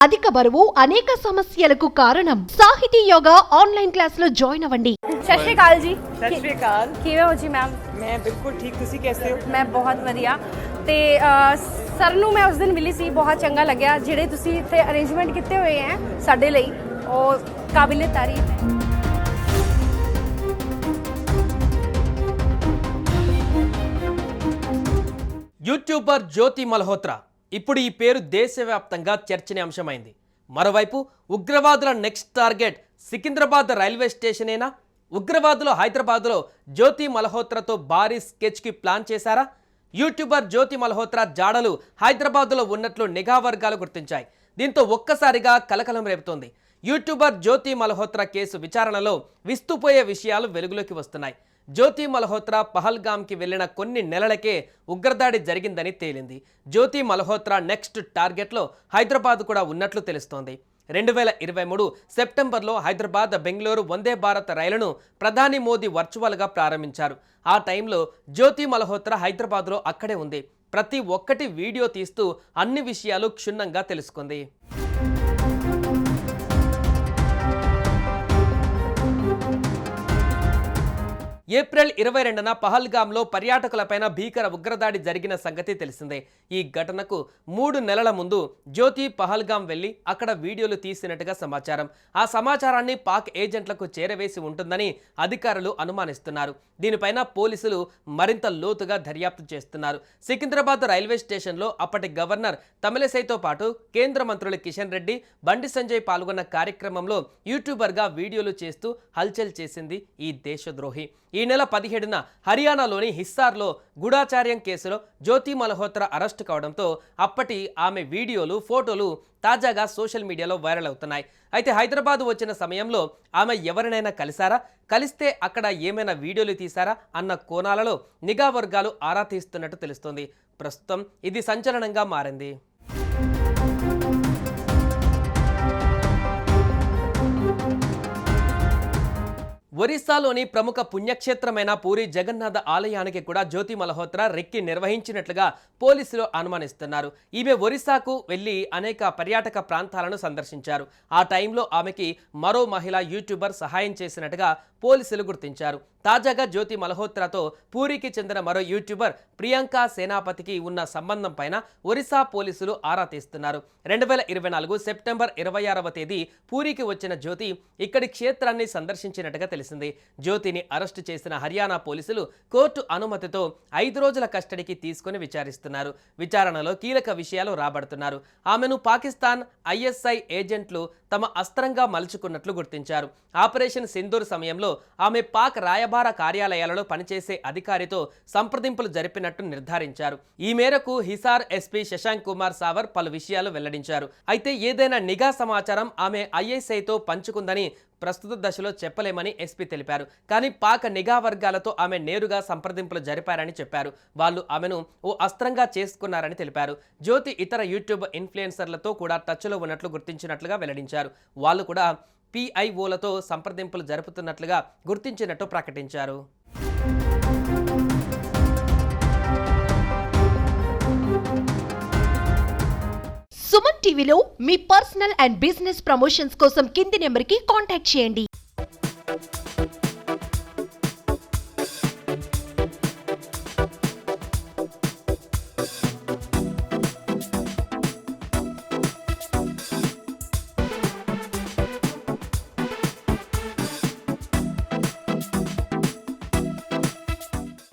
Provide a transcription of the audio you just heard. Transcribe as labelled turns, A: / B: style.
A: అధిక బరువు అనేక సమస్యలకు కారణం సాహితీ యోగా ఆన్లైన్ క్లాस లో జాయిన్ అవ్వండి।
B: सत श्री अकाल जी।
C: सत श्री अकाल।
B: किवें हो जी मैम?
C: मैं बिल्कुल ठीक, तुसी कैसे हो?
B: मैं बहुत वधिया। ते सर नूं मैं उस दिन मिली सी, बहुत चंगा लग्या जिहड़े तुसी इत्थे अरेंजमेंट कीते हुए हैं साडे लई, और काबिले तारीफ है।
D: యూట్యూబర్ జ్యోతి మల్హోత్రా ఇప్పుడు ఈ పేరు దేశవ్యాప్తంగా చర్చనీయాంశమైంది। మరోవైపు ఉగ్రవాదుల నెక్స్ట్ టార్గెట్ సికింద్రాబాద్ రైల్వే స్టేషనేనా? ఉగ్రవాదులు హైదరాబాద్లో జ్యోతి మల్హోత్రాతో భారీ స్కెచ్కి ప్లాన్ చేశారా? యూట్యూబర్ జ్యోతి మల్హోత్రా జాడలు హైదరాబాద్లో ఉన్నట్లు నిఘా వర్గాలు గుర్తించాయి। దీంతో ఒక్కసారిగా కలకలం రేపుతోంది। యూట్యూబర్ జ్యోతి మల్హోత్రా కేసు విచారణలో విస్తుపోయే విషయాలు వెలుగులోకి వస్తున్నాయి। జ్యోతి మల్హోత్రా పహల్గామ్కి వెళ్లిన కొన్ని నెలలకే ఉగ్రదాడి జరిగిందని తేలింది। జ్యోతి మల్హోత్రా నెక్స్ట్ టార్గెట్లో హైదరాబాద్ కూడా ఉన్నట్లు తెలుస్తోంది। 2023 సెప్టెంబర్లో హైదరాబాద్ బెంగళూరు వందే భారత్ రైలును ప్రధాని మోదీ వర్చువల్గా ప్రారంభించారు। ఆ టైంలో జ్యోతి మల్హోత్రా హైదరాబాద్లో అక్కడే ఉంది। ప్రతి ఒక్కటి వీడియో తీస్తూ అన్ని విషయాలు క్షుణ్ణంగా తెలుసుకుంది। ఏప్రిల్ 22న పహల్గామ్లో పర్యాటకులపైన భీకర ఉగ్రదాడి జరిగిన సంగతి తెలిసిందే। ఈ ఘటనకు 3 నెలల ముందు జ్యోతి పహల్గామ్ వెళ్లి అక్కడ వీడియోలు తీసినట్టుగా సమాచారం। ఆ సమాచారాన్ని పాక్ ఏజెంట్లకు చేరవేసి ఉంటుందని అధికారులు అనుమానిస్తున్నారు। దీనిపైన పోలీసులు మరింత లోతుగా దర్యాప్తు చేస్తున్నారు। సికింద్రాబాద్ రైల్వే స్టేషన్లో అప్పటి గవర్నర్ తమిళసైతో పాటు కేంద్ర మంత్రులు కిషన్ రెడ్డి, బండి సంజయ్ పాల్గొన్న కార్యక్రమంలో యూట్యూబర్గా వీడియోలు చేస్తూ హల్చల్ చేసింది ఈ దేశద్రోహి। ఈ నెల 17న హర్యానాలోని హిస్సార్లో గూఢాచార్యం కేసులో జ్యోతి మల్హోత్రా అరెస్టు కావడంతో అప్పటి ఆమె వీడియోలు, ఫోటోలు తాజాగా సోషల్ మీడియాలో వైరల్ అవుతున్నాయి। అయితే హైదరాబాద్ వచ్చిన సమయంలో ఆమె ఎవరినైనా కలిశారా, కలిస్తే అక్కడ ఏమైనా వీడియోలు తీశారా అన్న కోణాలలో నిఘా వర్గాలు ఆరా తీస్తున్నట్టు తెలుస్తోంది। ప్రస్తుతం ఇది సంచలనంగా మారింది। ఒరిస్సాలోని ప్రముఖ పుణ్యక్షేత్రమైన పూరి జగన్నాథ ఆలయానికి కూడా జ్యోతి మల్హోత్రా రెక్కి నిర్వహించినట్లుగా పోలీసులు అనుమానిస్తున్నారు। ఈమె ఒరిస్సాకు వెళ్లి అనేక పర్యాటక ప్రాంతాలను సందర్శించారు। ఆ టైంలో ఆమెకి మరో మహిళా యూట్యూబర్ సహాయం చేసినట్టుగా పోలీసులు గుర్తించారు। తాజాగా జ్యోతి మల్హోత్రాతో పూరికి చెందిన మరో యూట్యూబర్ ప్రియాంక సేనాపతికి ఉన్న సంబంధం పైన ఒరిస్సా పోలీసులు ఆరా తీస్తున్నారు। 2024 సెప్టెంబర్ 26వ తేదీ పూరికి వచ్చిన జ్యోతి ఇక్కడి క్షేత్రాన్ని సందర్శించినట్టుగా తెలిసింది। జ్యోతిని అరెస్టు చేసిన హర్యానా పోలీసులు కోర్టు అనుమతితో 5 రోజుల కస్టడీకి తీసుకుని విచారిస్తున్నారు। విచారణలో కీలక విషయాలు రాబడుతున్నారు। ఆమెను పాకిస్తాన్ ISI ఏజెంట్లు తమ అస్త్రంగా మలుచుకున్నట్లు గుర్తించారు। ఆపరేషన్ సింధూర్ సమయంలో ఆమె పాక్ రాయబార కార్యాలయాలలో పనిచేసే అధికారితో సంప్రదింపులు జరిపినట్టు నిర్ధారించారు। ఈ మేరకు హిసార్ ఎస్పీ శశాంక్ కుమార్ సావర్ పలు విషయాలు వెల్లడించారు। అయితే ఏదైనా నిఘా సమాచారం ఆమె ISIతో పంచుకుందని ప్రస్తుత దశలో చెప్పలేమని ఎస్పీ తెలిపారు। కానీ పాక్ నిఘా వర్గాలతో ఆమె నేరుగా సంప్రదింపులు జరిపారని చెప్పారు। వాళ్ళు ఆమెను ఓ అస్త్రంగా చేసుకున్నారని తెలిపారు। జ్యోతి ఇతర యూట్యూబ్ ఇన్ఫ్లుయెన్సర్లతో కూడా టచ్లో ఉన్నట్లు గుర్తించినట్లుగా వెల్లడించారు। వాళ్ళు కూడా PIOలతో సంప్రదింపులు జరుపుతున్నట్లుగా గుర్తించినట్టు ప్రకటించారు।
A: సుమన్ టీవీలో మీ పర్సనల్ అండ్ బిజినెస్ ప్రమోషన్స్ కోసం కింది నెంబర్కి కాంటాక్ట్ చేయండి।